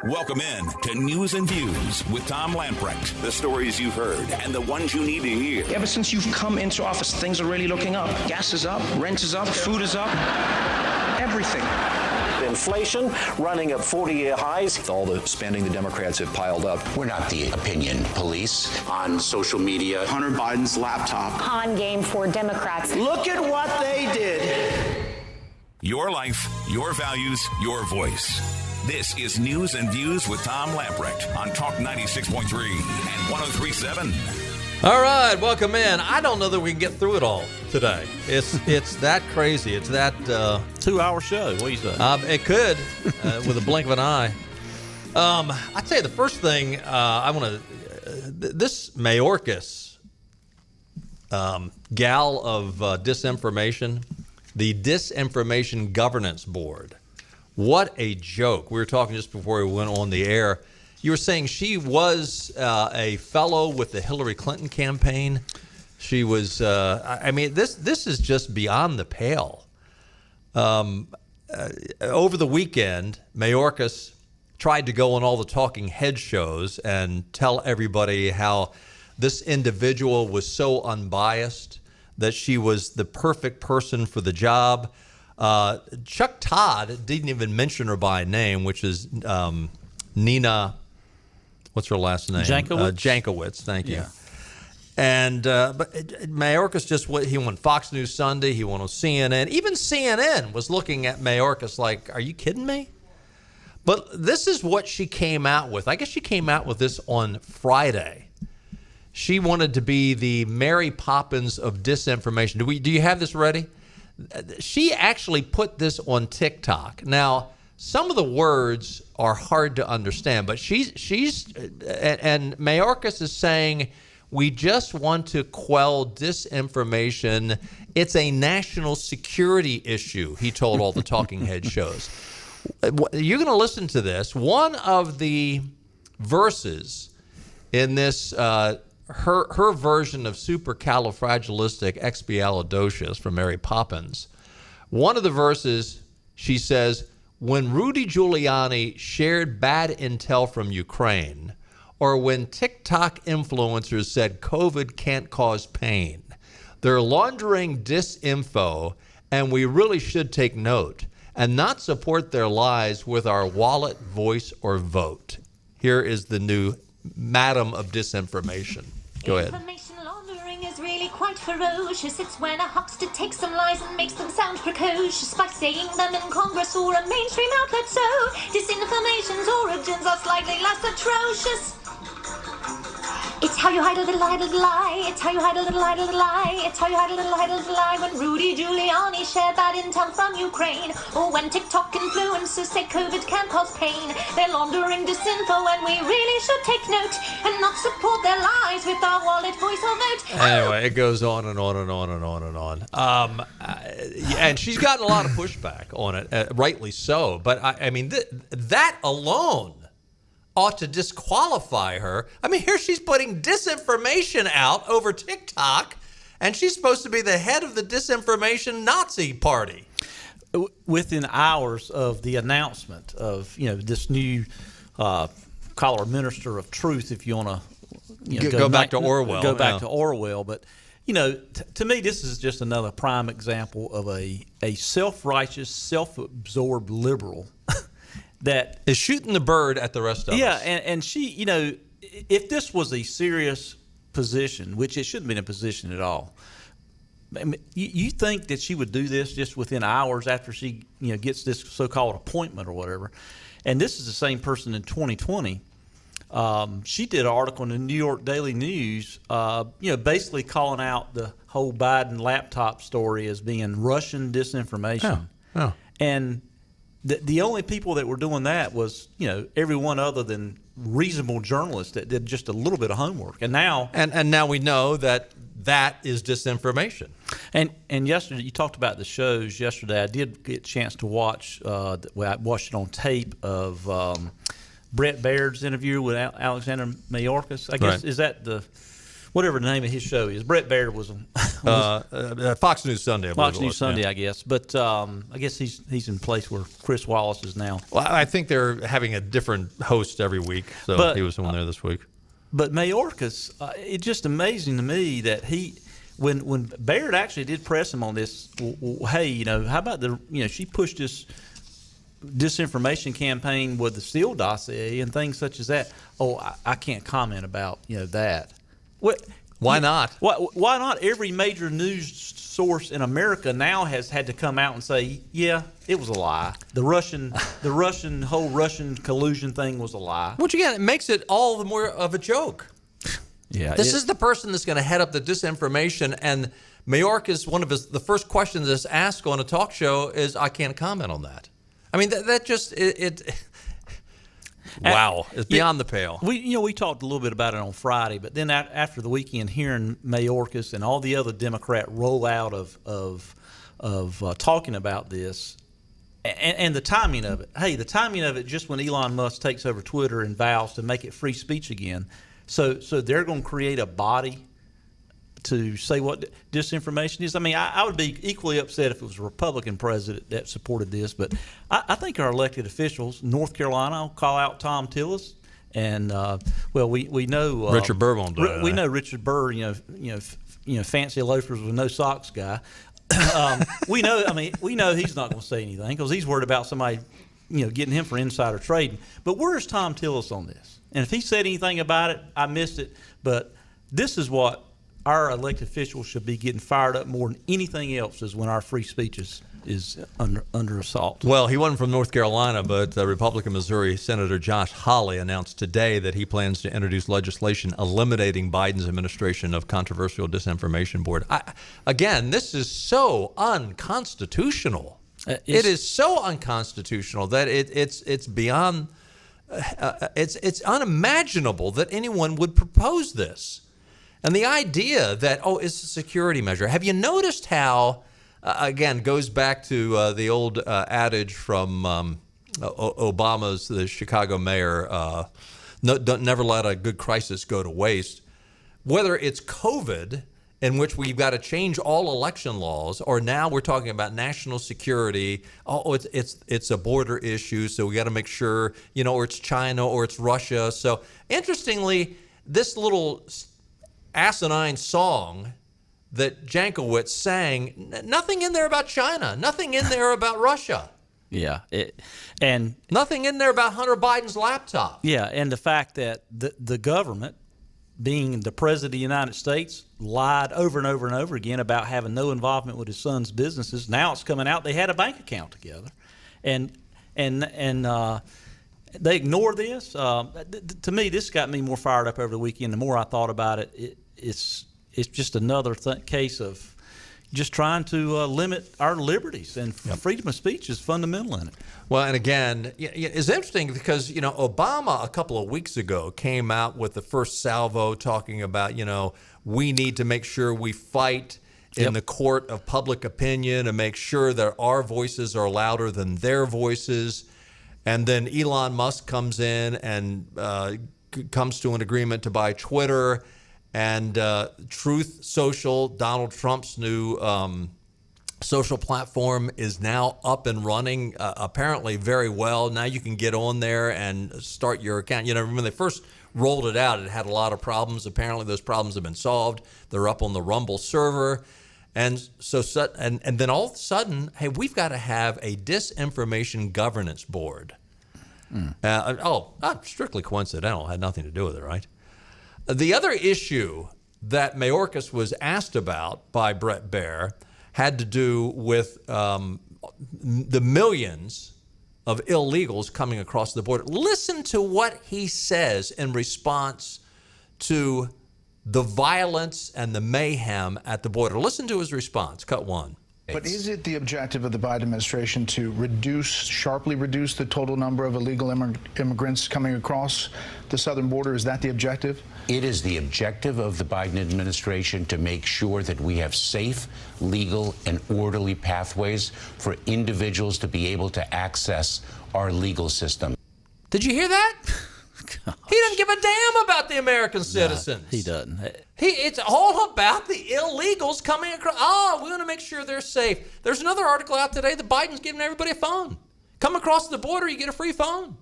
Welcome in to News and Views with Tom Lamprecht. The stories you've heard and the ones you need to hear. Ever since you've come into office, things are really looking up. Gas is up, rent is up, food is up, everything. Inflation running at 40-year highs. With all the spending the Democrats have piled up. We're not the opinion police. On social media, Hunter Biden's laptop. Con game for Democrats. Look at what they did. Your life, your values, your voice. This is News and Views with Tom Lamprecht on Talk 96.3 and 103.7. All right, welcome in. I don't know that we can get through it all today. It's that crazy. It's that 2-hour show. What do you say? It could, with a blink of an eye. I'd say the first thing I want to this Mayorkas gal of disinformation, the Disinformation Governance Board. What a joke. We were talking just before we went on the air. You were saying she was a fellow with the Hillary Clinton campaign. She was, this is just beyond the pale. Over the weekend, Mayorkas tried to go on all the talking head shows and tell everybody how this individual was so unbiased, that she was the perfect person for the job. Chuck Todd didn't even mention her by name, which is Nina, what's her last name? Jankowicz, thank you. Yeah. And but Mayorkas he went Fox News Sunday, he went on CNN. Even CNN was looking at Mayorkas like, are you kidding me? But this is what she came out with. I guess she came out with this on Friday. She wanted to be the Mary Poppins of disinformation. Do you have this ready? She actually put this on TikTok. Now, some of the words are hard to understand, but she's Mayorkas is saying, we just want to quell disinformation. It's a national security issue, he told all the talking head shows. You're going to listen to this. One of the verses in this her version of supercalifragilisticexpialidocious from Mary Poppins. One of the verses, she says, when Rudy Giuliani shared bad intel from Ukraine, or when TikTok influencers said COVID can't cause pain, they're laundering disinfo, and we really should take note and not support their lies with our wallet, voice, or vote. Here is the new Madam of Disinformation. Go ahead. Information laundering is really quite ferocious. It's when a huckster takes some lies and makes them sound precocious by saying them in Congress or a mainstream outlet. So disinformation's origins are slightly less atrocious. It's how you hide a little lie, little lie. It's how you hide a little lie, little lie. It's how you hide a little lie, little lie. When Rudy Giuliani shared bad intel from Ukraine, or when TikTok influencers say COVID can cause pain, they're laundering disinfo, and we really should take note and not support their lies with our wallet, voice, or vote. Anyway, it goes on and on and on and on and on. And she's gotten a lot of pushback on it, rightly so. But I mean, that alone ought to disqualify her. I mean, here she's putting disinformation out over TikTok, and she's supposed to be the head of the disinformation Nazi party. Within hours of the announcement of, this new call her minister of truth, if you want to go back to Orwell. Go back to Orwell. But, to me, this is just another prime example of a self-righteous, self-absorbed liberal that is shooting the bird at the rest of us. Yeah, and she, if this was a serious position, which it shouldn't have been a position at all, I mean, you think that she would do this just within hours after she, gets this so-called appointment or whatever. And this is the same person in 2020. She did an article in the New York Daily News, basically calling out the whole Biden laptop story as being Russian disinformation. Oh. And the only people that were doing that was, everyone other than reasonable journalists that did just a little bit of homework. And now now we know that is disinformation. And yesterday, you talked about the shows yesterday. I did get a chance to watch, I watched it on tape of Brett Baird's interview with Alexander Mayorkas. I guess, right. Is that whatever the name of his show is. Brett Baird was Fox News Sunday. I believe Fox it News was, Sunday, yeah. I guess. But I guess he's in place where Chris Wallace is now. Well, I think they're having a different host every week, so But, he was on there this week. But Mayorkas, it's just amazing to me that when Baird actually did press him on this, hey, how about she pushed this disinformation campaign with the Steele dossier and things such as that. Oh, I can't comment about that. What? Why not? Why not? Every major news source in America now has had to come out and say, yeah, it was a lie. The Russian collusion thing was a lie. Which again, it makes it all the more of a joke. Yeah, This is the person that's going to head up the disinformation, and Mayorkas, one of the first questions that's asked on a talk show is, I can't comment on that. I mean, that just wow, it's beyond the pale. We talked a little bit about it on Friday, but then after the weekend, hearing Mayorkas and all the other Democrat rollout of talking about this, and the timing of it. Hey, the timing of it just when Elon Musk takes over Twitter and vows to make it free speech again. So they're going to create a body to say what disinformation is. I mean, I would be equally upset if it was a Republican president that supported this, but I think our elected officials, North Carolina, I'll call out Tom Tillis, and we know Richard Burr won't do it. We know Richard Burr, fancy loafers with no socks guy. We know he's not going to say anything because he's worried about somebody, getting him for insider trading. But where's Tom Tillis on this? And if he said anything about it, I missed it. But this is what our elected officials should be getting fired up more than anything else is when our free speech is under assault. Well, he wasn't from North Carolina, but Republican Missouri Senator Josh Hawley announced today that he plans to introduce legislation eliminating Biden's administration of controversial disinformation board. Again, this is so unconstitutional. It is so unconstitutional that it's beyond. It's unimaginable that anyone would propose this. And the idea that, it's a security measure. Have you noticed how, again, goes back to the old adage from Obama's, the Chicago mayor, never let a good crisis go to waste. Whether it's COVID, in which we've got to change all election laws, or now we're talking about national security. It's a border issue, so we got to make sure, or it's China or it's Russia. So interestingly, this little asinine song that Jankowicz sang, nothing in there about China, nothing in there about Russia. Yeah, and nothing in there about Hunter Biden's laptop. Yeah, and the fact that the government, being the president of the United States, lied over and over and over again about having no involvement with his son's businesses. Now it's coming out they had a bank account together, and they ignore this. To me, this got me more fired up over the weekend. The more I thought about it, it's just another case of just trying to limit our liberties, and freedom of speech is fundamental in it. Well, and again, it's interesting because, Obama a couple of weeks ago came out with the first salvo talking about, we need to make sure we fight in the court of public opinion and make sure that our voices are louder than their voices. And then Elon Musk comes in and comes to an agreement to buy Twitter. And Truth Social, Donald Trump's new social platform, is now up and running, apparently very well. Now you can get on there and start your account. When they first rolled it out, it had a lot of problems. Apparently those problems have been solved. They're up on the Rumble server. And so, and then all of a sudden, hey, we've got to have a disinformation governance board. Strictly coincidental. Had nothing to do with it, right? The other issue that Mayorkas was asked about by Bret Baier had to do with the millions of illegals coming across the border. Listen to what he says in response to the violence and the mayhem at the border. Listen to his response. Cut one. But is it the objective of the Biden administration to sharply reduce the total number of illegal immigrants coming across the southern border? Is that the objective? It is the objective of the Biden administration to make sure that we have safe, legal, and orderly pathways for individuals to be able to access our legal system. Did you hear that? He doesn't give a damn about the American citizens. No, he doesn't. It's all about the illegals coming across. Oh, we want to make sure they're safe. There's another article out today that Biden's giving everybody a phone. Come across the border, you get a free phone.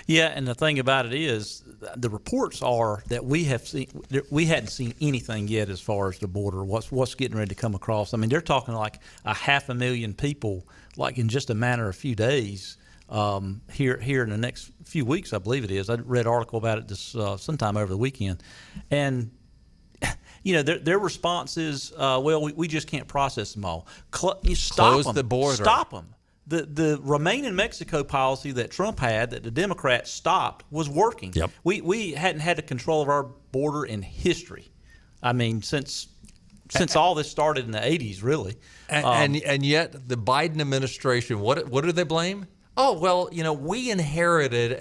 Yeah, and the thing about it is, the reports are that we hadn't seen anything yet as far as the border. What's getting ready to come across? I mean, they're talking like 500,000 people, like in just a matter of a few days. Here in the next few weeks, I believe it is. I read an article about it this sometime over the weekend, and their response is, well, we just can't process them all. Close the border. Stop them. The Remain in Mexico policy that Trump had, that the Democrats stopped, was working. Yep. We hadn't had the control of our border in history. I mean, since all this started in the 80s, really. And yet the Biden administration, what do they blame? Oh, well, we inherited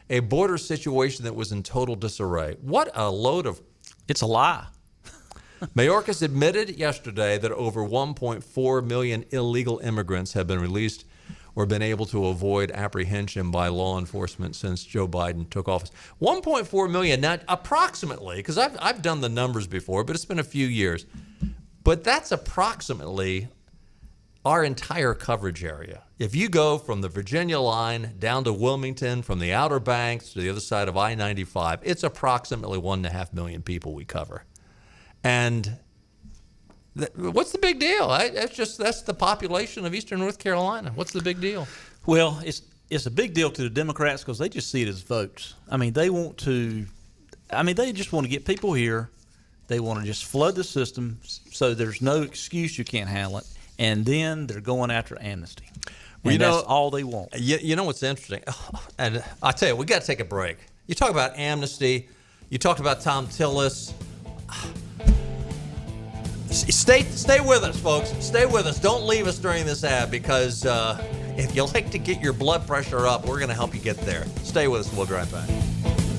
a border situation that was in total disarray. What a load of... It's a lie. Mayorkas admitted yesterday that over 1.4 million illegal immigrants have been released or been able to avoid apprehension by law enforcement since Joe Biden took office. 1.4 million, now approximately, because I've done the numbers before, but it's been a few years. But that's approximately our entire coverage area. If you go from the Virginia line down to Wilmington, from the Outer Banks to the other side of I-95, it's approximately 1.5 million people we cover. And what's the big deal? That's the population of Eastern North Carolina. What's the big deal? Well, it's a big deal to the Democrats because they just see it as votes. I mean, they just want to get people here. They want to just flood the system so there's no excuse you can't handle it. And then they're going after amnesty. And that's all they want. You know what's interesting? And I tell you, we got to take a break. You talk about amnesty. You talked about Tom Tillis. Stay with us, folks. Stay with us. Don't leave us during this ad because if you like to get your blood pressure up, we're going to help you get there. Stay with us and we'll be right back.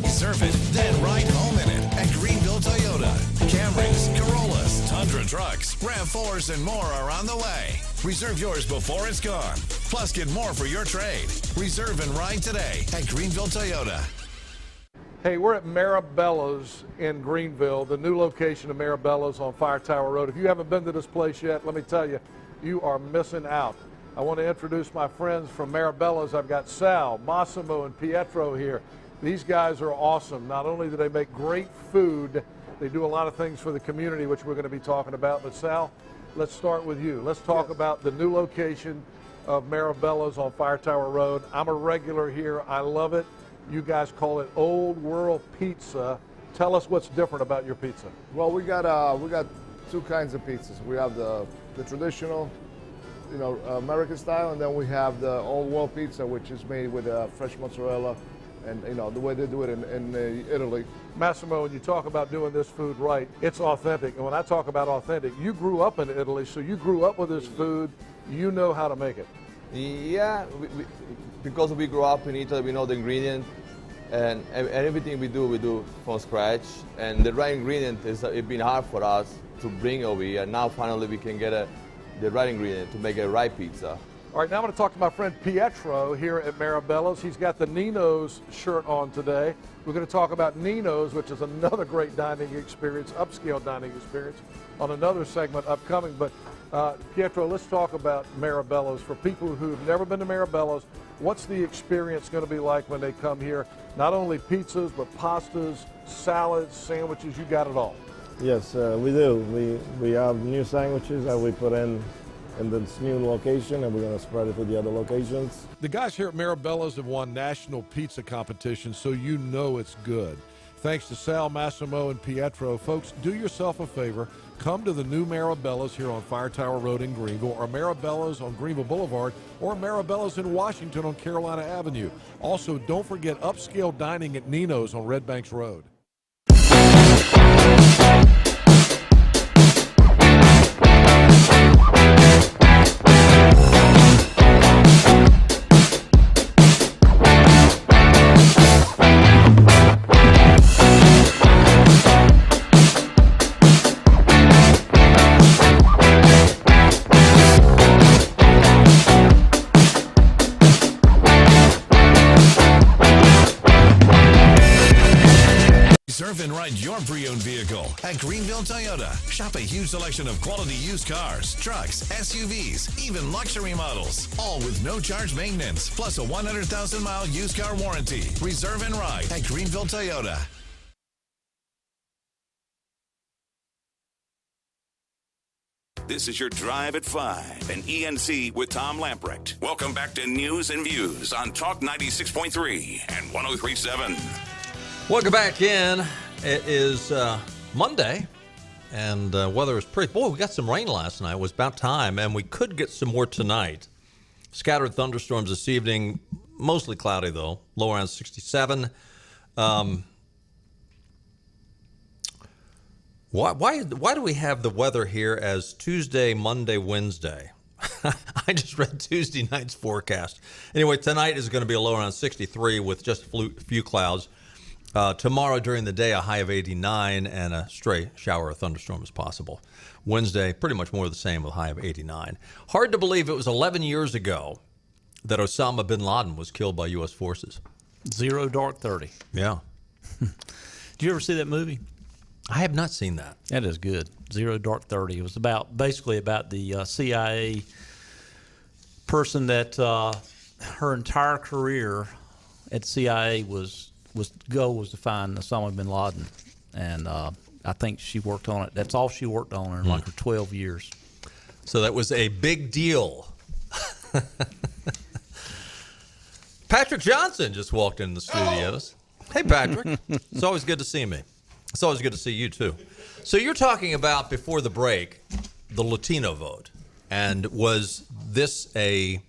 Surf it, then ride home in it at Greenville Toyota. Camrys, Corollas, Tundra trucks, RAV4s, and more are on the way. Reserve yours before it's gone. Plus, get more for your trade. Reserve and ride today at Greenville Toyota. Hey, we're at Marabella's in Greenville, the new location of Marabella's on Fire Tower Road. If you haven't been to this place yet, let me tell you, you are missing out. I want to introduce my friends from Marabella's. I've got Sal, Massimo, and Pietro here. These guys are awesome. Not only do they make great food, they do a lot of things for the community, which we're going to be talking about. But Sal, let's start with you. Let's talk about the new location of Marabella's on Fire Tower Road. I'm a regular here. I love it. You guys call it Old World Pizza. Tell us what's different about your pizza. Well, we got two kinds of pizzas. We have the traditional, American style, and then we have the Old World Pizza, which is made with fresh mozzarella, and the way they do it in Italy. Massimo, when you talk about doing this food right, it's authentic. And when I talk about authentic, you grew up in Italy, so you grew up with this food. You know how to make it. Yeah, because we grew up in Italy, we know the ingredient, and everything we do from scratch. And the right ingredient it's been hard for us to bring over here. Now finally we can get the right ingredient to make a right pizza. All right, now I'm going to talk to my friend Pietro here at Marabella's. He's got the Nino's shirt on today. We're going to talk about Nino's, which is another great dining experience, upscale dining experience, on another segment upcoming. But Pietro, let's talk about Marabella's. For people who've never been to Marabella's, what's the experience going to be like when they come here? Not only pizzas, but pastas, salads, sandwiches, you got it all. Yes, we do. We have new sandwiches that we put in this new location, and we're going to spread it to the other locations. The guys here at Marabella's have won national pizza competitions, so you know it's good. Thanks to Sal, Massimo, and Pietro. Folks, do yourself a favor. Come to the new Marabella's here on Fire Tower Road in Greenville, or Marabella's on Greenville Boulevard, or Marabella's in Washington on Carolina Avenue. Also, don't forget upscale dining at Nino's on Red Banks Road. Reserve and ride your pre-owned vehicle at Greenville Toyota. Shop a huge selection of quality used cars, trucks, SUVs, even luxury models. All with no charge maintenance, plus a 100,000-mile used car warranty. Reserve and ride at Greenville Toyota. This is your Drive at 5 and ENC with Tom Lamprecht. Welcome back to News and Views on Talk 96.3 and 103.7. Welcome back in. It is Monday, and weather is pretty... Boy, we got some rain last night. It was about time, and we could get some more tonight. Scattered thunderstorms this evening. Mostly cloudy, though. Low around 67. Why do we have the weather here as Tuesday, Monday, Wednesday? I just read Tuesday night's forecast. Anyway, tonight is going to be a low around 63 with just a few clouds. Tomorrow during the day, a high of 89 and a stray shower or thunderstorm is possible. Wednesday, pretty much more of the same with a high of 89. Hard to believe it was 11 years ago that Osama bin Laden was killed by U.S. forces. Zero Dark 30. Yeah. Did you ever see that movie? I have not seen that. That is good. Zero Dark 30. It was basically about the CIA person that her entire career at CIA goal was to find Osama bin Laden, and I think she worked on it. That's all she worked on in like her 12 years. So that was a big deal. Patrick Johnson just walked in the studios. Hey, Patrick. It's always good to see me. It's always good to see you, too. So you're talking about, before the break, the Latino vote. And was this the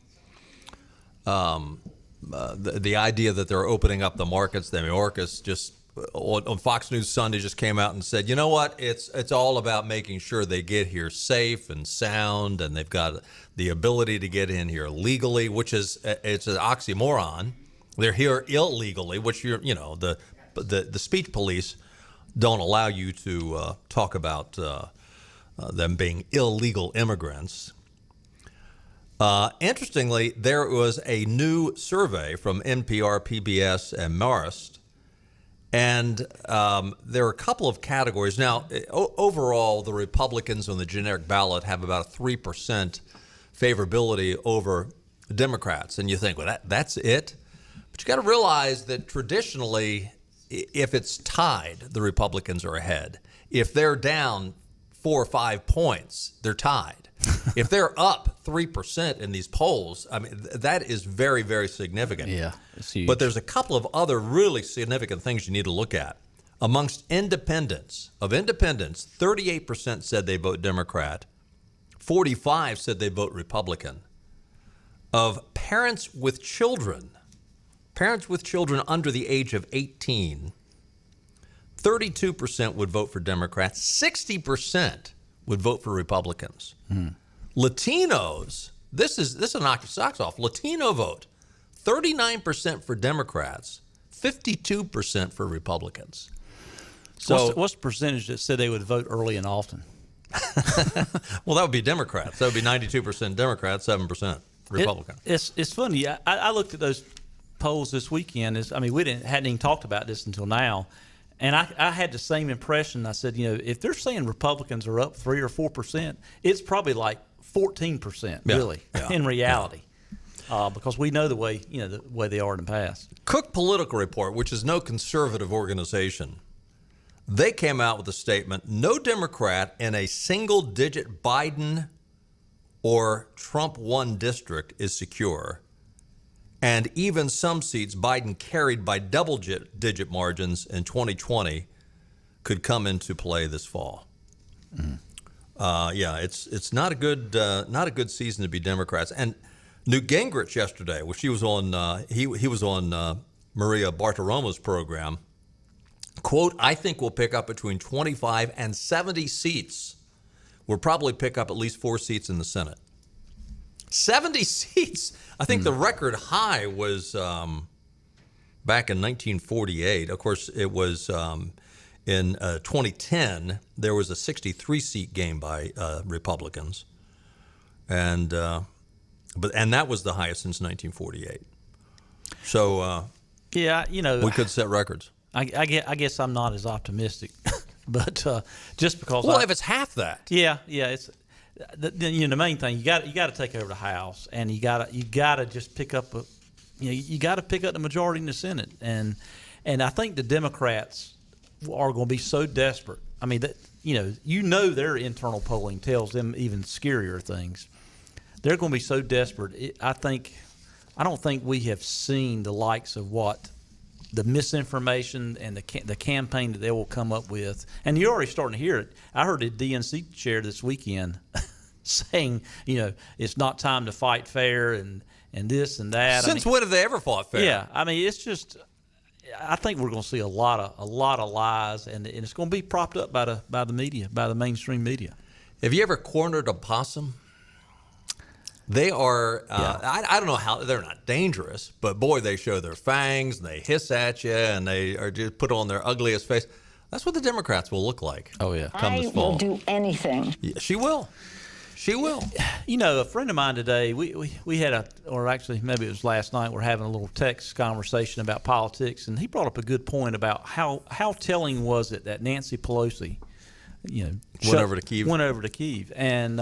idea that they're opening up the markets? The Mayorkas just, on Fox News Sunday, just came out and said, you know what? It's all about making sure they get here safe and sound, and they've got the ability to get in here legally, which is, it's an oxymoron. They're here illegally, which the speech police don't allow you to talk about them being illegal immigrants. Interestingly, there was a new survey from NPR, PBS, and Marist, and there are a couple of categories. Now, overall, the Republicans on the generic ballot have about a 3% favorability over Democrats, and you think, well, that's it? But you got to realize that traditionally, if it's tied, the Republicans are ahead. If they're down 4 or 5 points, they're tied. If they're up 3% in these polls, I mean, that is very, very significant. Yeah, it's huge. But there's a couple of other really significant things you need to look at. Amongst independents, 38% said they vote Democrat, 45% said they vote Republican. Of parents with children under the age of 18, 32% would vote for Democrats, 60% would vote for Republicans. Latinos, this is a knock your socks off. Latino vote, 39% for Democrats, 52% for Republicans. So what's the percentage that said they would vote early and often? Well, that would be Democrats. That would be 92% Democrats, 7% Republican. It's funny. I looked at those polls this weekend. We hadn't even talked about this until now, and I had the same impression. I said, if they're saying Republicans are up 3 or 4%, it's probably like 14%, really, in reality, because we know the way they are in the past. Cook Political Report, which is no conservative organization, they came out with a statement: no Democrat in a single-digit Biden or Trump-won district is secure. And even some seats Biden carried by double-digit margins in 2020 could come into play this fall. It's not a good season to be Democrats. And Newt Gingrich yesterday, which he was on Maria Bartiromo's program, quote, I think we'll pick up between 25 and 70 seats. We'll probably pick up at least 4 seats in the Senate. 70 seats. I think the record high was back in 1948. Of course, it was in 2010. There was a 63-seat game by Republicans, and that was the highest since 1948. So we could set records. I guess I'm not as optimistic, but just because. Well, if it's half that. Yeah, it's the main thing. You got to take over the House, and you got to just pick up you got to pick up the majority in the Senate, and I think the Democrats are going to be so desperate. I mean, their internal polling tells them even scarier things. They're going to be so desperate. I don't think we have seen the likes of what the misinformation and the campaign that they will come up with. And you're already starting to hear it. I heard a DNC chair this weekend saying, it's not time to fight fair and this and that. Since when have they ever fought fair? Yeah, I mean, it's just. I think we're going to see a lot of lies, and it's going to be propped up by the media, by the mainstream media. Have you ever cornered a possum? They are. I don't know how they're not dangerous, but boy, they show their fangs and they hiss at you, and they are just put on their ugliest face. That's what the Democrats will look like. Oh yeah, come this fall. I will do anything. Yeah, she will. She will. A friend of mine today, we had or actually maybe it was last night, we're having a little text conversation about politics, and he brought up a good point about how telling was it that Nancy Pelosi, went over to Kyiv. And,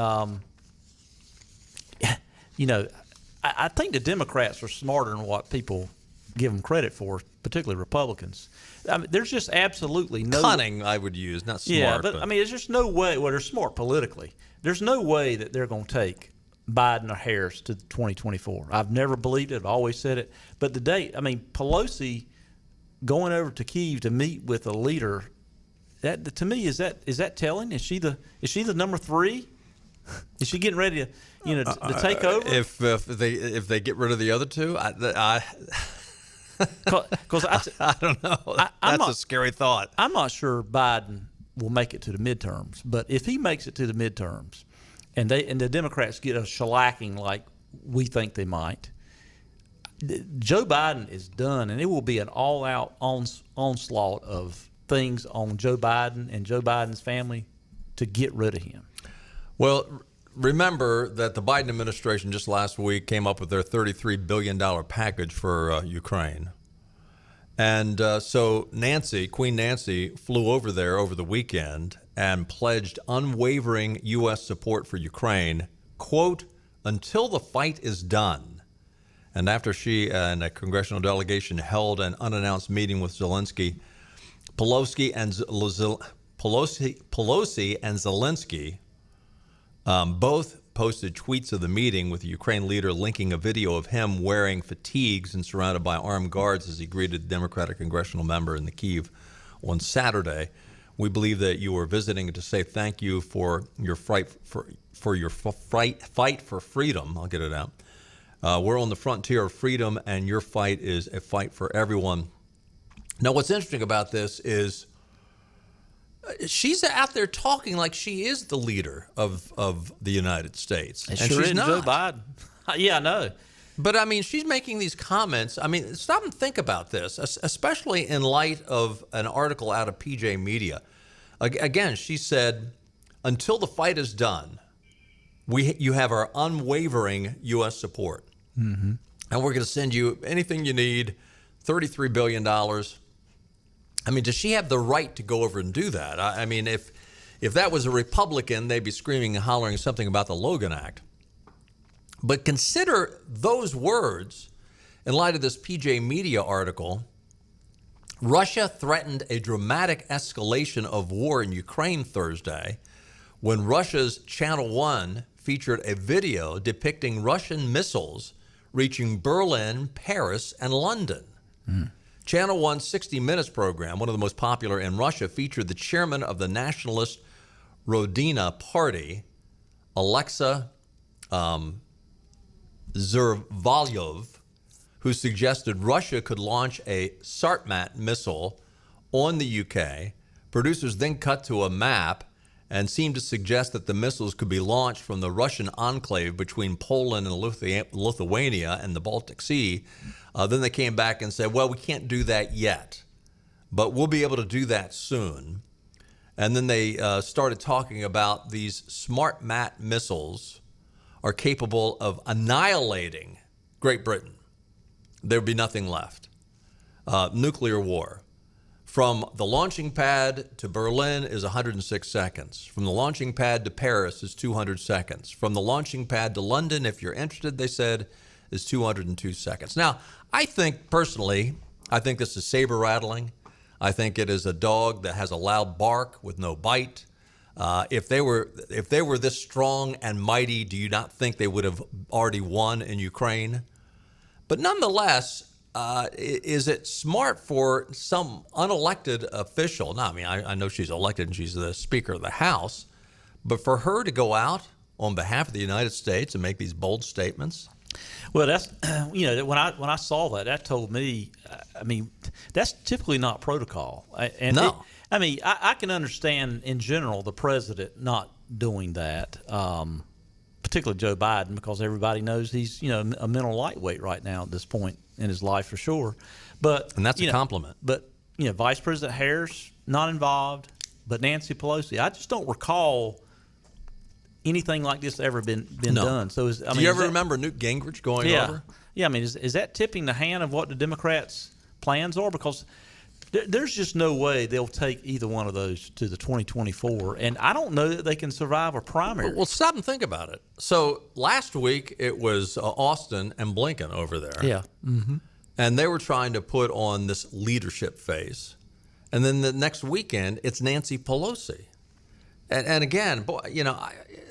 I think the Democrats are smarter than what people give them credit for, particularly Republicans. I mean, there's just absolutely no... Cunning, I would use, not smart. Yeah, but I mean, there's just no way... Well, they're smart politically. There's no way that they're going to take Biden or Harris to 2024. I've never believed it. I've always said it. But the date, I mean, Pelosi going over to Kyiv to meet with a leader, that to me, is that telling? Is she the number 3? Is she getting ready to take over? If they get rid of the other two, because I don't know. That's a scary thought. I'm not sure Biden will make it to the midterms, but if he makes it to the midterms, and the Democrats get a shellacking like we think they might, Joe Biden is done, and it will be an all-out onslaught of things on Joe Biden and Joe Biden's family to get rid of him. Well, remember that the Biden administration just last week came up with their $33 billion package for Ukraine. And so Queen Nancy flew over there over the weekend and pledged unwavering U.S. support for Ukraine, quote, until the fight is done. And after she and a congressional delegation held an unannounced meeting with Zelensky, Pelosi and Zelensky both posted tweets of the meeting, with the Ukraine leader linking a video of him wearing fatigues and surrounded by armed guards as he greeted the Democratic congressional member in the Kyiv on Saturday. We believe that you were visiting to say thank you for your fight for freedom. I'll get it out. We're on the frontier of freedom, and your fight is a fight for everyone. Now, what's interesting about this is she's out there talking like she is the leader of the United States. And she's not. Joe Biden. Yeah, I know. But, I mean, she's making these comments. I mean, stop and think about this, especially in light of an article out of PJ Media. Again, she said, until the fight is done, you have our unwavering U.S. support. Mm-hmm. And we're going to send you anything you need, $33 billion. I mean, does she have the right to go over and do that? I mean, if that was a Republican, they'd be screaming and hollering something about the Logan Act. But consider those words in light of this PJ Media article. Russia threatened a dramatic escalation of war in Ukraine Thursday when Russia's Channel 1 featured a video depicting Russian missiles reaching Berlin, Paris, and London. Mm. Channel 1's 60 Minutes program, one of the most popular in Russia, featured the chairman of the nationalist Rodina Party, Alexa Zervalyov, who suggested Russia could launch a Sarmat missile on the UK. Producers then cut to a map and seemed to suggest that the missiles could be launched from the Russian enclave between Poland and Lithuania and the Baltic Sea. Then they came back and said, well, we can't do that yet, but we'll be able to do that soon. And then they started talking about these Sarmat missiles are capable of annihilating Great Britain. There would be nothing left. Nuclear war. From the launching pad to Berlin is 106 seconds. From the launching pad to Paris is 200 seconds. From the launching pad to London, if you're interested, they said, is 202 seconds. Now, I think personally, this is saber rattling. I think it is a dog that has a loud bark with no bite. If they were this strong and mighty, do you not think they would have already won in Ukraine? But nonetheless, is it smart for some unelected official? Now, I mean, I know she's elected and she's the Speaker of the House, but for her to go out on behalf of the United States and make these bold statements? Well, that's when I saw that told me, I mean, that's typically not protocol. No. I can understand in general the president not doing that, particularly Joe Biden, because everybody knows he's a mental lightweight right now at this point in his life for sure. And that's a compliment. But Vice President Harris not involved, but Nancy Pelosi, I just don't recall anything like this ever been done. So do you ever remember Newt Gingrich going over? Yeah, I mean, is that tipping the hand of what the Democrats' plans are? Because there's just no way they'll take either one of those to the 2024, and I don't know that they can survive a primary. Well, stop and think about it. So last week it was Austin and Blinken over there. Yeah. Mm-hmm. And they were trying to put on this leadership face. And then the next weekend, it's Nancy Pelosi. And again, boy,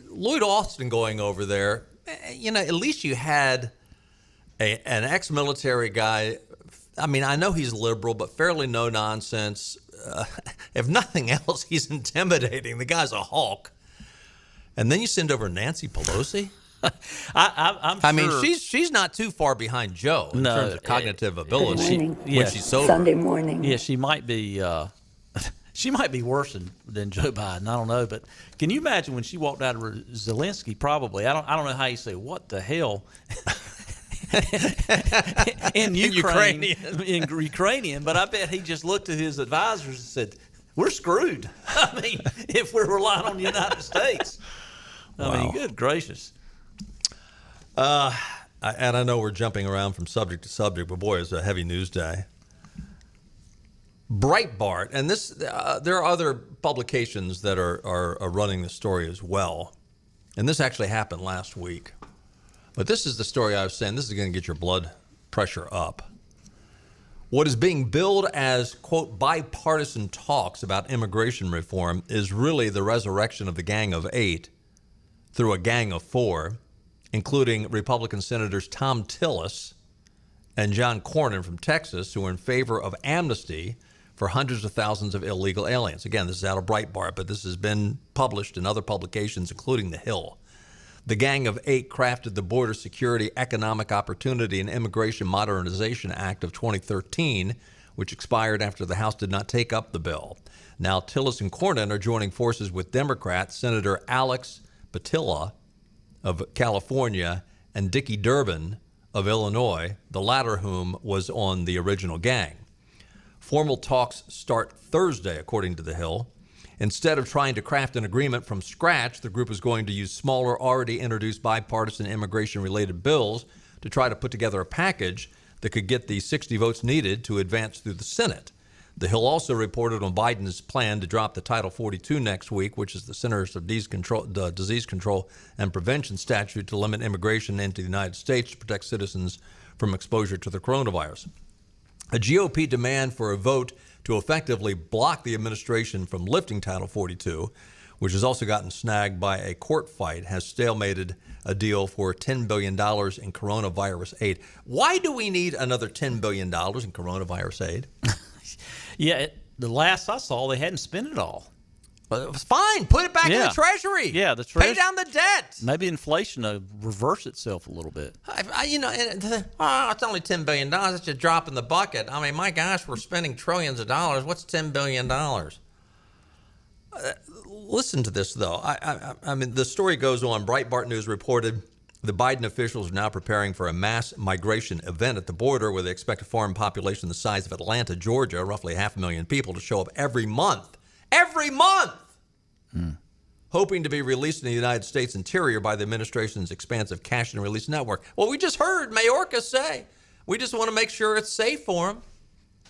Lloyd Austin going over there, at least you had an ex-military guy. I mean, I know he's liberal, but fairly no nonsense. If nothing else, he's intimidating. The guy's a hawk. And then you send over Nancy Pelosi. I'm I mean, she's not too far behind Joe in terms of cognitive ability when she's sober. Sunday morning. Yeah, she might be. She might be worse than Joe Biden. I don't know, but can you imagine when she walked out of Zelensky? Probably. I don't know how you say what the hell. in Ukrainian, but I bet he just looked at his advisors and said, "We're screwed." I mean, if we're relying on the United States. I mean, good gracious. And I know we're jumping around from subject to subject, but boy, it's a heavy news day. Breitbart, and this there are other publications that are running the story as well, and this actually happened last week. But this is the story I was saying. This is going to get your blood pressure up. What is being billed as, quote, bipartisan talks about immigration reform is really the resurrection of the Gang of Eight through a Gang of Four, including Republican Senators Tom Tillis and John Cornyn from Texas, who are in favor of amnesty for hundreds of thousands of illegal aliens. Again, this is out of Breitbart, but this has been published in other publications, including The Hill. The Gang of Eight crafted the Border Security, Economic Opportunity, and Immigration Modernization Act of 2013, which expired after the House did not take up the bill. Now, Tillis and Cornyn are joining forces with Democrat Senator Alex Patilla of California and Dicky Durbin of Illinois, the latter whom was on the original gang. Formal talks start Thursday, according to The Hill. Instead of trying to craft an agreement from scratch, the group is going to use smaller, already introduced bipartisan immigration-related bills to try to put together a package that could get the 60 votes needed to advance through the Senate. The Hill also reported on Biden's plan to drop the Title 42 next week, which is the Centers for Disease Control and Prevention statute to limit immigration into the United States to protect citizens from exposure to the coronavirus. A GOP demand for a vote to effectively block the administration from lifting Title 42, which has also gotten snagged by a court fight, has stalemated a deal for $10 billion in coronavirus aid. Why do we need another $10 billion in coronavirus aid? Yeah, the last I saw, they hadn't spent it all. But it was fine. Put it back in the Treasury. Yeah, the Treasury. Pay down the debt. Maybe inflation will reverse itself a little bit. It's only $10 billion. It's just a drop in the bucket. I mean, my gosh, we're spending trillions of dollars. What's $10 billion? Listen to this, though. I mean, the story goes on. Breitbart News reported the Biden officials are now preparing for a mass migration event at the border where they expect a foreign population the size of Atlanta, Georgia, roughly 500,000 people, to show up every month. Every month! Hoping to be released in the United States interior by the administration's expansive cash and release network. Well, we just heard Mayorkas say, we just want to make sure it's safe for them.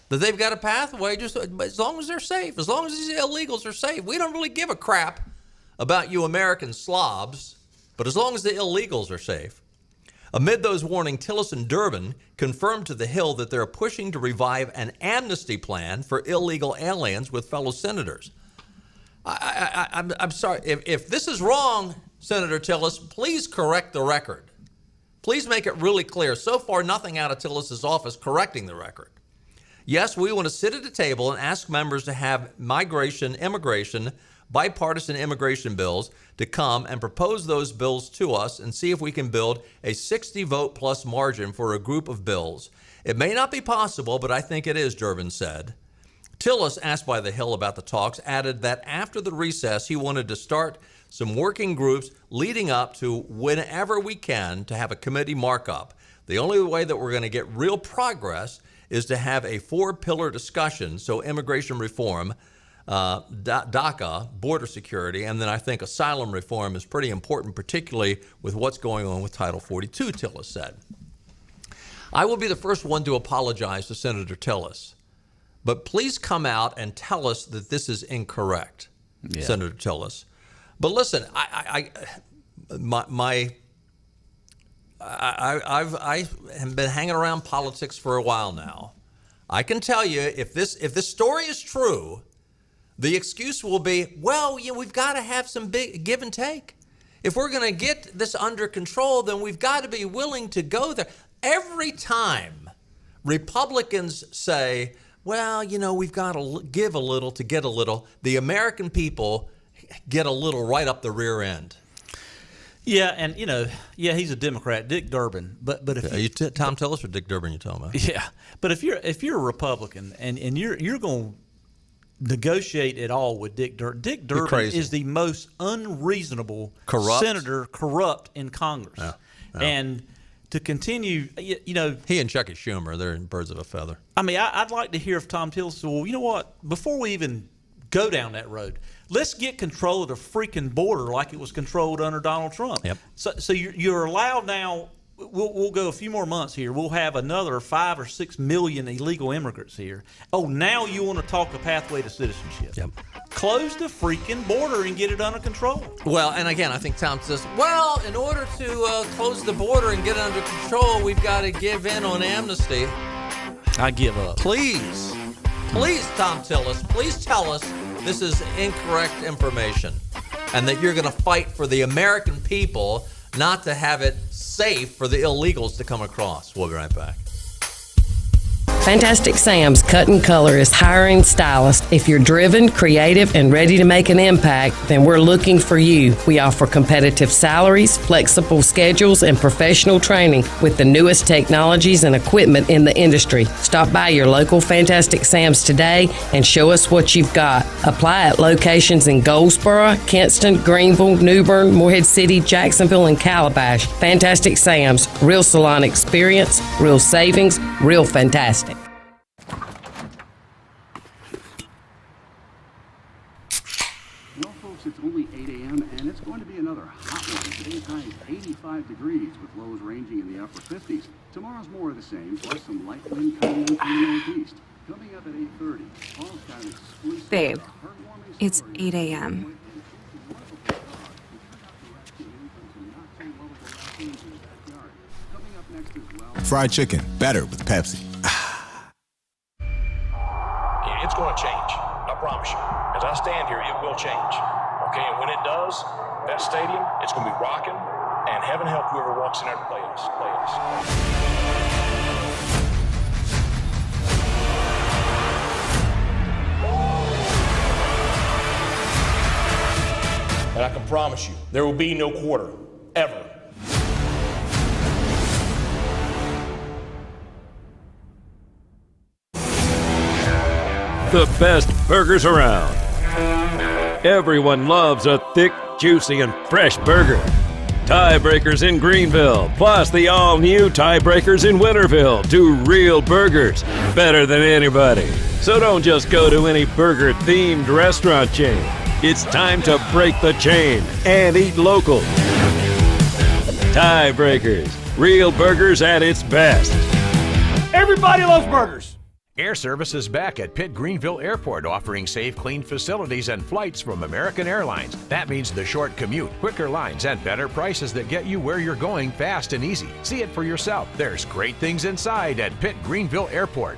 that they've got a pathway just as long as they're safe, as long as these illegals are safe. We don't really give a crap about you American slobs, but as long as the illegals are safe. Amid those warnings, Tillis and Durbin confirmed to The Hill that they're pushing to revive an amnesty plan for illegal aliens with fellow senators. I'm sorry. If this is wrong, Senator Tillis, please correct the record. Please make it really clear. So far, nothing out of Tillis's office correcting the record. Yes, we want to sit at a table and ask members to have immigration, bipartisan immigration bills to come and propose those bills to us and see if we can build a 60-vote plus margin for a group of bills. It may not be possible, but I think it is, Durbin said. Tillis, asked by The Hill about the talks, added that after the recess, he wanted to start some working groups leading up to whenever we can to have a committee markup. The only way that we're going to get real progress is to have a 4-pillar discussion, so immigration reform, DACA, border security, and then I think asylum reform is pretty important, particularly with what's going on with Title 42, Tillis said. I will be the first one to apologize to Senator Tillis, but please come out and tell us that this is incorrect, Senator Tillis. But listen, I have been hanging around politics for a while now. I can tell you, if this story is true, the excuse will be, well, we've got to have some big give and take. If we're going to get this under control, then we've got to be willing to go there. Every time Republicans say, well, we've got to give a little to get a little, the American people get a little right up the rear end. Yeah, and he's a Democrat, Dick Durbin. But if Tom Tillis or Dick Durbin, you talking about? Yeah, but if you're a Republican and you're going to negotiate at all with Dick Durbin, Dick Durbin is the most unreasonable senator, corrupt in Congress, and to continue, he and Chucky Schumer, they're birds of a feather. I mean, I'd like to hear if Tom Tillis said, well, you know what? Before we even go down that road, let's get control of the freaking border like it was controlled under Donald Trump. Yep. So you're allowed now. We'll go a few more months here. We'll have another 5 or 6 million illegal immigrants here. Oh, now you want to talk a pathway to citizenship? Yep. Close the freaking border and get it under control. Well, and again, I think Tom says, well, in order to close the border and get it under control, we've got to give in on amnesty. I give up. Please, Tom Tillis, please tell us this is incorrect information and that you're going to fight for the American people, not to have it safe for the illegals to come across. We'll be right back. Fantastic Sam's Cut and Color is hiring stylists. If you're driven, creative, and ready to make an impact, then we're looking for you. We offer competitive salaries, flexible schedules, and professional training with the newest technologies and equipment in the industry. Stop by your local Fantastic Sam's today and show us what you've got. Apply at locations in Goldsboro, Kinston, Greenville, New Bern, Morehead City, Jacksonville, and Calabash. Fantastic Sam's, real salon experience, real savings, real fantastic. Well, folks, it's only 8 a.m. and it's going to be another hot one. Today's high is 85 degrees with lows ranging in the upper 50s. Tomorrow's more of the same, plus some light wind coming in from the northeast. Coming up at 8:30, Paul's got an exclusive Babe, it's 8 a.m. Fried chicken, better with Pepsi. Yeah, it's going to change. I promise you. As I stand here, it will change. Okay, and when it does, that stadium, it's going to be rocking, and heaven help whoever walks in there to play us. And I can promise you, there will be no quarter, ever. The best burgers around. Everyone loves a thick, juicy, and fresh burger. Tiebreakers in Greenville, plus the all-new Tiebreakers in Winterville. Do real burgers better than anybody. So don't just go to any burger-themed restaurant chain. It's time to break the chain and eat local. Tiebreakers, real burgers at its best. Everybody loves burgers. Air Service is back at Pitt Greenville Airport, offering safe, clean facilities and flights from American Airlines. That means the short commute, quicker lines, and better prices that get you where you're going fast and easy. See it for yourself. There's great things inside at Pitt Greenville Airport.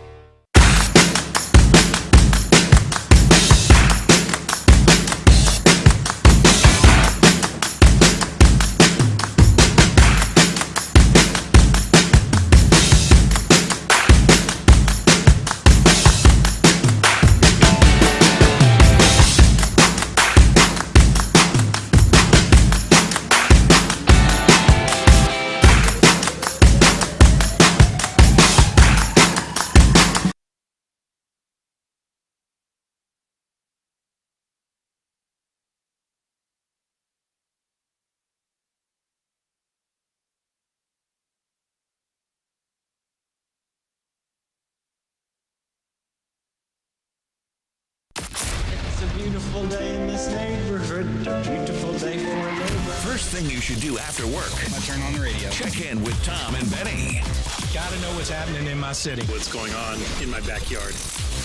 Beautiful day in this neighborhood, a beautiful day for a neighbor. First thing you should do after work. I turn on the radio. Check in with Tom and Benny. Gotta know what's happening in my city. What's going on in my backyard.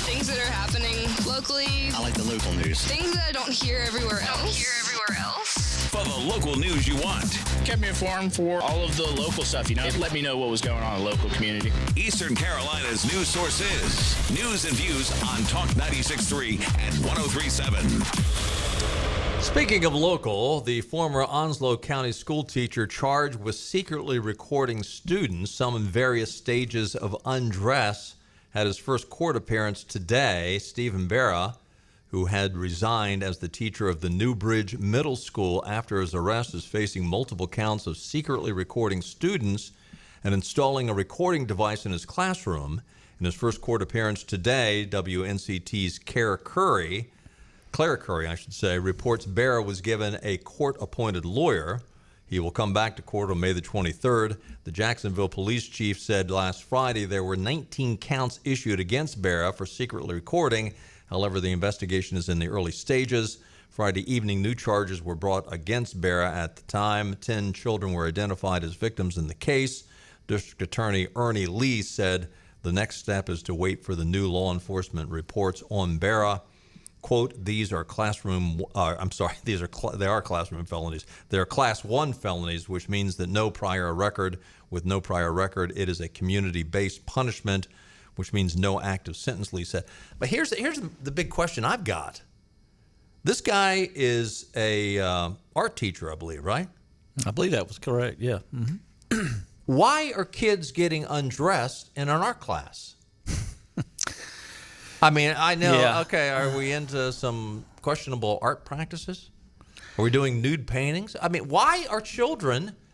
Things that are happening locally. I like the local news. Things that I don't hear everywhere else. For the local news you want. Kept me informed for all of the local stuff, It let me know what was going on in the local community. Eastern Carolina's news source is News and Views on Talk 96.3 and 103.7. Speaking of local, the former Onslow County school teacher charged with secretly recording students, some in various stages of undress, had his first court appearance today. Stephen Barra, who had resigned as the teacher of the Newbridge Middle School after his arrest, is facing multiple counts of secretly recording students and installing a recording device in his classroom. In his first court appearance today, WNCT's Claire Curry, reports Barra was given a court-appointed lawyer. He will come back to court on May the 23rd. The Jacksonville police chief said last Friday there were 19 counts issued against Barra for secretly recording. However, the investigation is in the early stages. Friday evening, new charges were brought against Barra at the time. 10 children were identified as victims in the case. District Attorney Ernie Lee said the next step is to wait for the new law enforcement reports on Barra. Quote, they are classroom felonies. They're class 1 felonies, which means that with no prior record, it is a community-based punishment, which means no active sentence, Lee said. But here's the big question I've got. This guy is a art teacher, I believe, right? I believe that was correct, yeah. Mm-hmm. Why are kids getting undressed in an art class? I mean, I know, okay, are we into some questionable art practices? Are we doing nude paintings? I mean, why are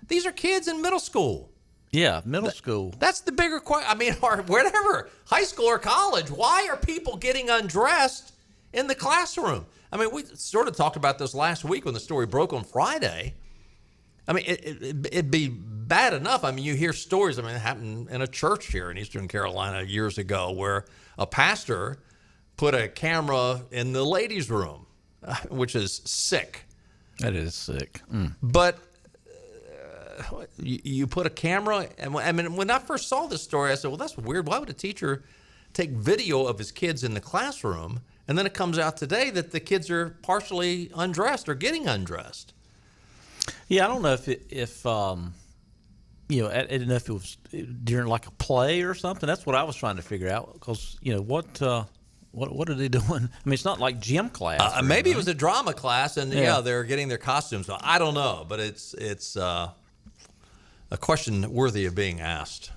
these are kids in middle school. Yeah, middle school. That's the bigger question. I mean, or whatever, high school or college, why are people getting undressed in the classroom? I mean, we sort of talked about this last week when the story broke on Friday. I mean, it'd be bad enough. I mean, you hear stories. I mean, it happened in a church here in Eastern Carolina years ago where a pastor put a camera in the ladies' room, which is sick. That is sick. Mm. But you put a camera, and I mean, when I first saw this story, I said, well, that's weird. Why would a teacher take video of his kids in the classroom? And then it comes out today that the kids are partially undressed or getting undressed. Yeah, I don't know if I didn't know if it was during like a play or something. That's what I was trying to figure out because what are they doing? I mean, it's not like gym class. Maybe it was a drama class, and they're getting their costumes on. I don't know, but it's a question worthy of being asked.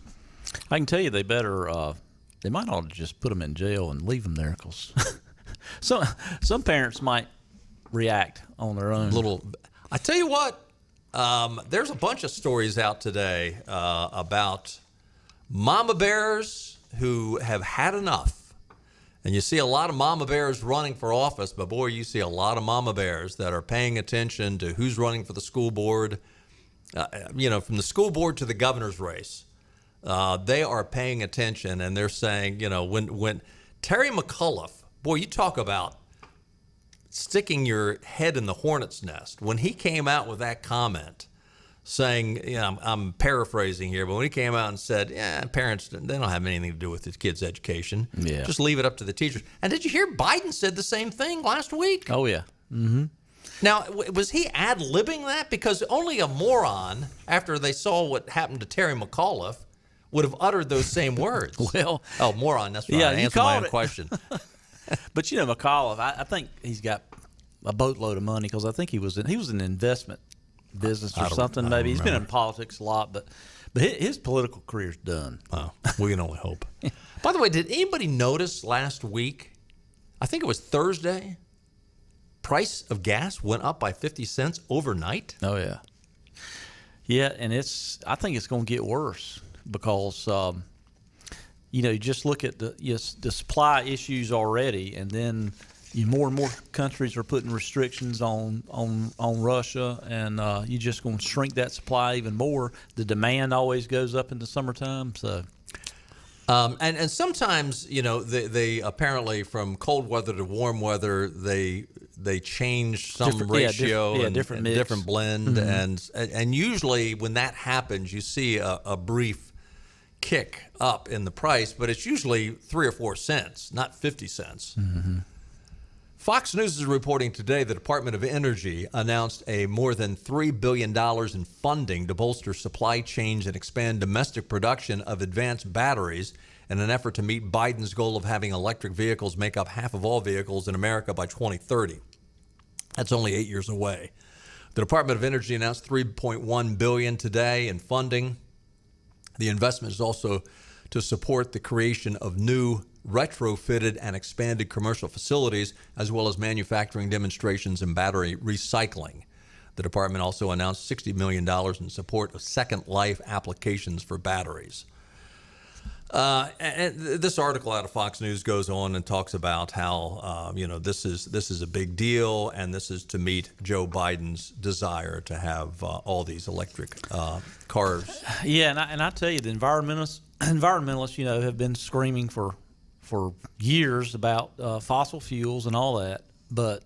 I can tell you they better. They might ought to just put them in jail and leave them there because some parents might react on their own. I tell you what, there's a bunch of stories out today about mama bears who have had enough. And you see a lot of mama bears running for office, but boy, you see a lot of mama bears that are paying attention to who's running for the school board. From the school board to the governor's race, they are paying attention, and they're saying, when Terry McAuliffe, boy, you talk about sticking your head in the hornet's nest. When he came out with that comment saying, I'm paraphrasing here, but when he came out and said, parents, they don't have anything to do with the kids' education. Yeah. Just leave it up to the teachers. And did you hear Biden said the same thing last week? Oh, yeah. Mm-hmm. Now, was he ad-libbing that? Because only a moron, after they saw what happened to Terry McAuliffe, would have uttered those same words. Well, moron, that's right. Yeah, I you answered my own called it. question. But, McAuliffe, I think he's got a boatload of money because I think he was in investment business or something maybe. He's been in politics a lot, but his political career's done. Oh, we can only hope. By the way, did anybody notice last week, I think it was Thursday, price of gas went up by 50 cents overnight? Oh, yeah. Yeah, and I think it's going to get worse because, you just look at the supply issues already, and then more and more countries are putting restrictions on Russia, and you're just going to shrink that supply even more. The demand always goes up in the summertime, so. And sometimes, they apparently from cold weather to warm weather, they change some ratio, different and mix. different blend, Mm-hmm. and usually when that happens, you see a brief kick up in the price, but it's usually 3 or 4 cents, not 50 cents. Mm-hmm. Fox News is reporting today the Department of Energy announced a more than $3 billion in funding to bolster supply chains and expand domestic production of advanced batteries in an effort to meet Biden's goal of having electric vehicles make up half of all vehicles in America by 2030. That's only 8 years away. The Department of Energy announced $3.1 billion today in funding. The investment is also to support the creation of new retrofitted and expanded commercial facilities, as well as manufacturing demonstrations and battery recycling. The department also announced $60 million in support of Second Life applications for batteries. And this article out of Fox News goes on and talks about how this is a big deal, and this is to meet Joe Biden's desire to have all these electric cars. Yeah, and I tell you, the environmentalists, have been screaming for years about fossil fuels and all that, but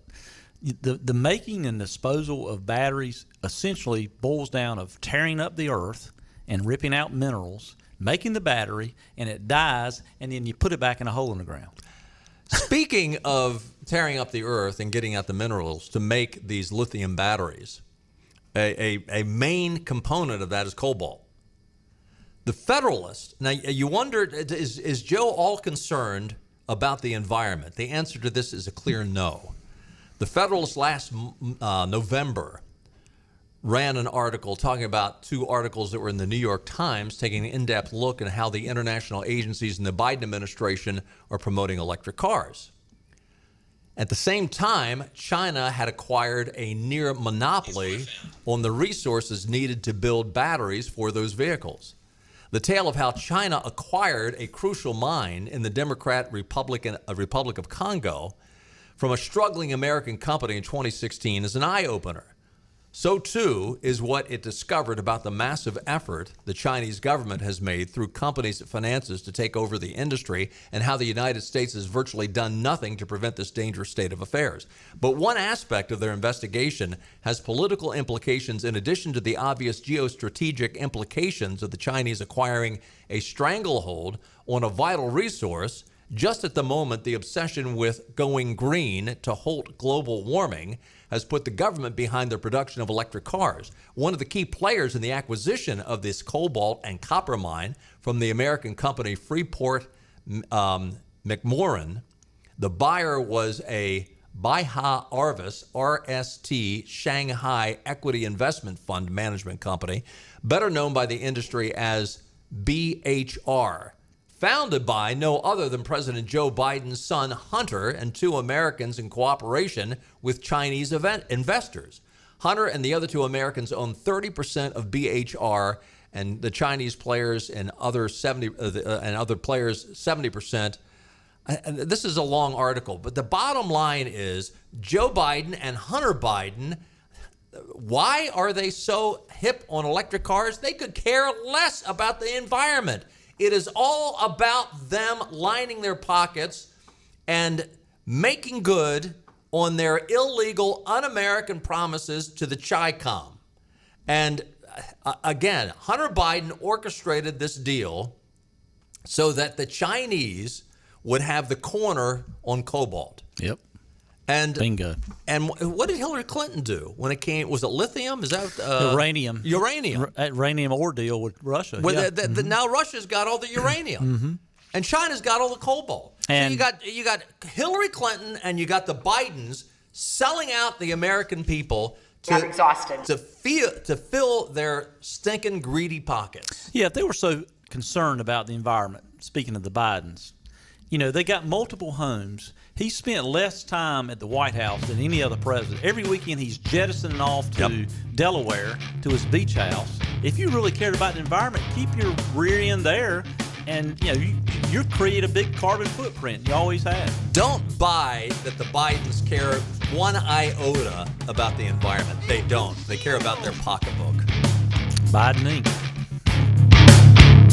the making and disposal of batteries essentially boils down of tearing up the earth and ripping out minerals, making the battery, and it dies, and then you put it back in a hole in the ground. Speaking of tearing up the earth and getting out the minerals to make these lithium batteries, a main component of that is cobalt. The Federalist, now you wonder, is Joe all concerned about the environment? The answer to this is a clear no. The Federalist last November ran an article talking about 2 articles that were in the New York Times, taking an in-depth look at how the international agencies in the Biden administration are promoting electric cars. At the same time, China had acquired a near monopoly on the resources needed to build batteries for those vehicles. The tale of how China acquired a crucial mine in the Democratic Republic of Congo from a struggling American company in 2016 is an eye-opener. So, too, is what it discovered about the massive effort the Chinese government has made through companies it finances to take over the industry, and how the United States has virtually done nothing to prevent this dangerous state of affairs. But one aspect of their investigation has political implications in addition to the obvious geostrategic implications of the Chinese acquiring a stranglehold on a vital resource just at the moment the obsession with going green to halt global warming has put the government behind the production of electric cars. One of the key players in the acquisition of this cobalt and copper mine from the American company Freeport McMoran, the buyer was a Baiha Arvis RST Shanghai Equity Investment Fund Management Company, better known by the industry as BHR. Founded by no other than President Joe Biden's son, Hunter, and 2 Americans in cooperation with Chinese investors. Hunter and the other 2 Americans own 30% of BHR, and the Chinese players and other players 70%. And this is a long article, but the bottom line is Joe Biden and Hunter Biden, why are they so hip on electric cars? They could care less about the environment. It is all about them lining their pockets and making good on their illegal, un-American promises to the Chi-Com. And again, Hunter Biden orchestrated this deal so that the Chinese would have the corner on cobalt. Yep. And bingo. And what did Hillary Clinton do when it came? Was it lithium? Is that uranium? Uranium. Uranium ore deal with Russia. Well, yeah. now Russia's got all the uranium, and China's got all the cobalt. And so you got Hillary Clinton and you got the Bidens selling out the American people to fill their stinking greedy pockets. Yeah, if they were so concerned about the environment, speaking of the Bidens, they got multiple homes. He spent less time at the White House than any other president. Every weekend he's jettisoning off to Delaware to his beach house. If you really cared about the environment, keep your rear end there, and you create a big carbon footprint. You always have. Don't buy that the Bidens care one iota about the environment. They don't. They care about their pocketbook. Biden Inc.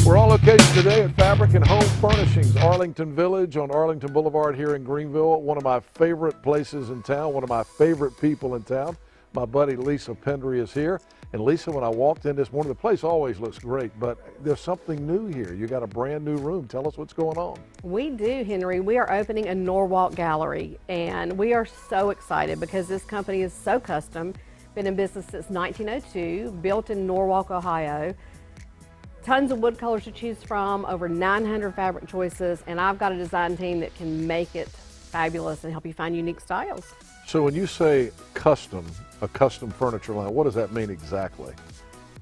We're on location today at Fabric and Home Furnishings, Arlington Village on Arlington Boulevard here in Greenville. One of my favorite places in town, one of my favorite people in town. My buddy Lisa Pendry is here. And Lisa, when I walked in this morning, the place always looks great, but there's something new here. You got a brand new room. Tell us what's going on. We do, Henry. We are opening a Norwalk gallery, and we are so excited because this company is so custom. Been in business since 1902, built in Norwalk, Ohio. Tons of wood colors to choose from, over 900 fabric choices, and I've got a design team that can make it fabulous and help you find unique styles. So when you say custom, a custom furniture line, what does that mean exactly?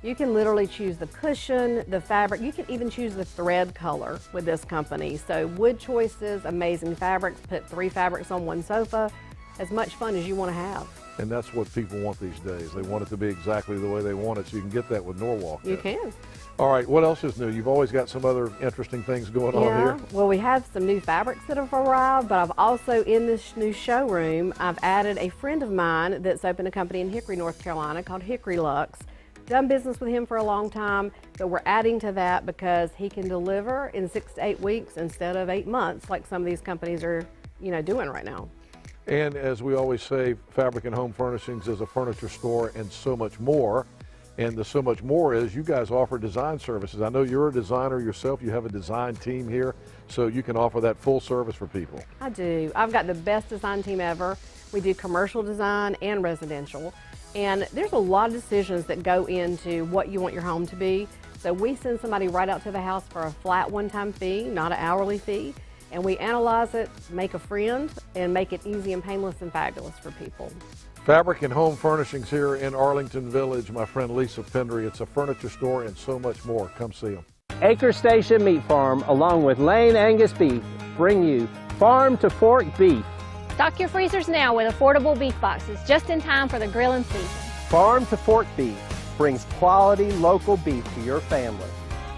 You can literally choose the cushion, the fabric. You can even choose the thread color with this company. So wood choices, amazing fabrics, put 3 fabrics on one sofa, as much fun as you want to have. And that's what people want these days. They want it to be exactly the way they want it, so you can get that with Norwalk. You can. All right, what else is new? You've always got some other interesting things going on here. Well, we have some new fabrics that have arrived, but I've also, in this new showroom, I've added a friend of mine that's opened a company in Hickory, North Carolina called Hickory Luxe. Done business with him for a long time, but we're adding to that because he can deliver in 6 to 8 weeks instead of 8 months like some of these companies are, doing right now. And as we always say, Fabric and Home Furnishings is a furniture store and so much more. And the so much more is you guys offer design services. I know you're a designer yourself. You have a design team here, so you can offer that full service for people. I do. I've got the best design team ever. We do commercial design and residential. And there's a lot of decisions that go into what you want your home to be. So we send somebody right out to the house for a flat one-time fee, not an hourly fee. And we analyze it, make a friend, and make it easy and painless and fabulous for people. Fabric and Home Furnishings here in Arlington Village. My friend Lisa Pendry. It's a furniture store and so much more. Come see them. Acre Station Meat Farm, along with Lane Angus Beef, bring you farm to fork beef. Stock your freezers now with affordable beef boxes, just in time for the grilling season. Farm to fork beef brings quality local beef to your family.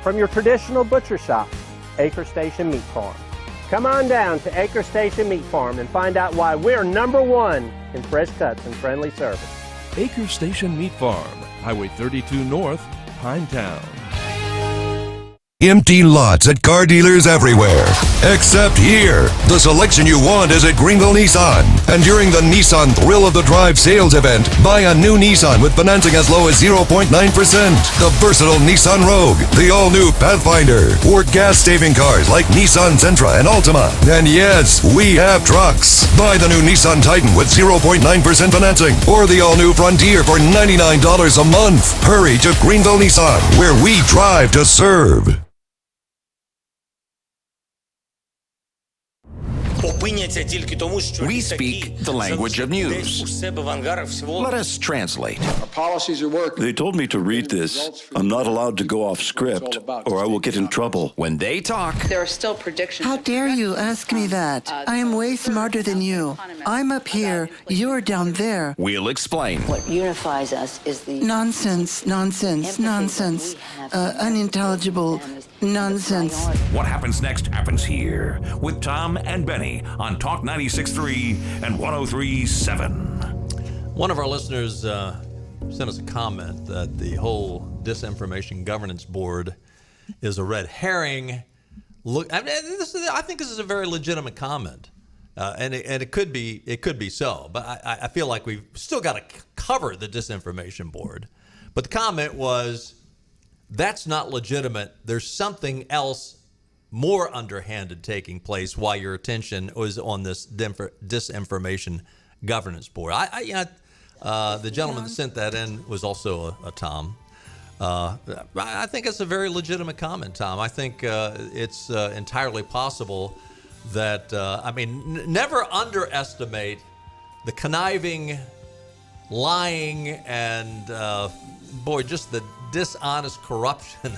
From your traditional butcher shop, Acre Station Meat Farm. Come on down to Acre Station Meat Farm and find out why we're #1 in fresh cuts and friendly service. Acre Station Meat Farm, Highway 32 North, Pinetown. Empty lots at car dealers everywhere, except here. The selection you want is at Greenville Nissan. And during the Nissan Thrill of the Drive sales event, buy a new Nissan with financing as low as 0.9%. The versatile Nissan Rogue, the all-new Pathfinder, or gas-saving cars like Nissan Sentra and Altima. And yes, we have trucks. Buy the new Nissan Titan with 0.9% financing, or the all-new Frontier for $99 a month. Hurry to Greenville Nissan, where we drive to serve. We speak the language of news. Let us translate. Our policies are working. They told me to read this. I'm not allowed to go off script, or I will get in trouble. When they talk, there are still predictions. How dare you ask me that? I am way smarter than you. I'm up here, you're down there. We'll explain. What unifies us is the nonsense, unintelligible nonsense. What happens next happens here with Tom and Benny on Talk 96.3 and 103.7. One of our listeners sent us a comment that the whole Disinformation Governance Board is a red herring. Look, I think this is a very legitimate comment, and it could be so. But I feel like we've still got to cover the Disinformation Board. But the comment was, that's not legitimate. There's something else more underhanded taking place while your attention was on this disinformation governance board. The gentleman that sent that in was also a Tom. I think it's a very legitimate comment, Tom. I think it's entirely possible that, never underestimate the conniving, lying, and, just the dishonest corruption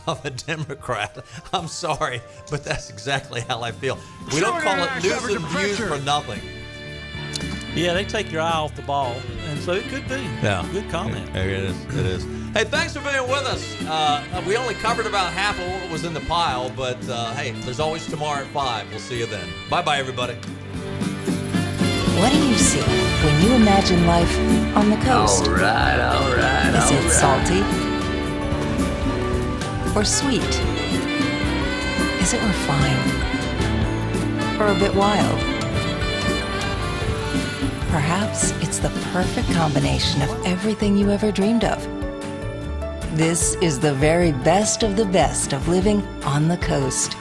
of a Democrat. I'm sorry, but that's exactly how I feel. We don't call it news and views for nothing. Yeah, they take your eye off the ball, and so it could be. Yeah. Good comment. It is. Hey, thanks for being with us. We only covered about half of what was in the pile, but hey, there's always tomorrow at 5. We'll see you then. Bye-bye, everybody. What do you see when you imagine life on the coast? All right. Is it salty or sweet? Is it refined or a bit wild? Perhaps it's the perfect combination of everything you ever dreamed of. This is the very best of the best of living on the coast.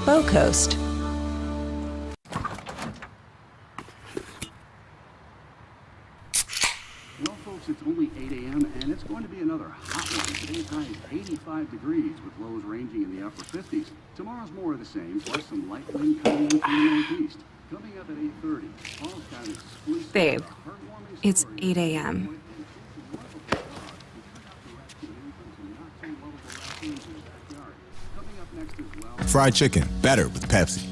Bow Coast. Well, folks, it's only 8 a.m. and it's going to be another hot one. Today's high is 85 degrees with lows ranging in the upper 50s. Tomorrow's more of the same, plus some light wind coming in from the northeast. Coming up at 8:30, Paul's got an exclusive. Babe, it's 8 a.m. Fried chicken, better with Pepsi.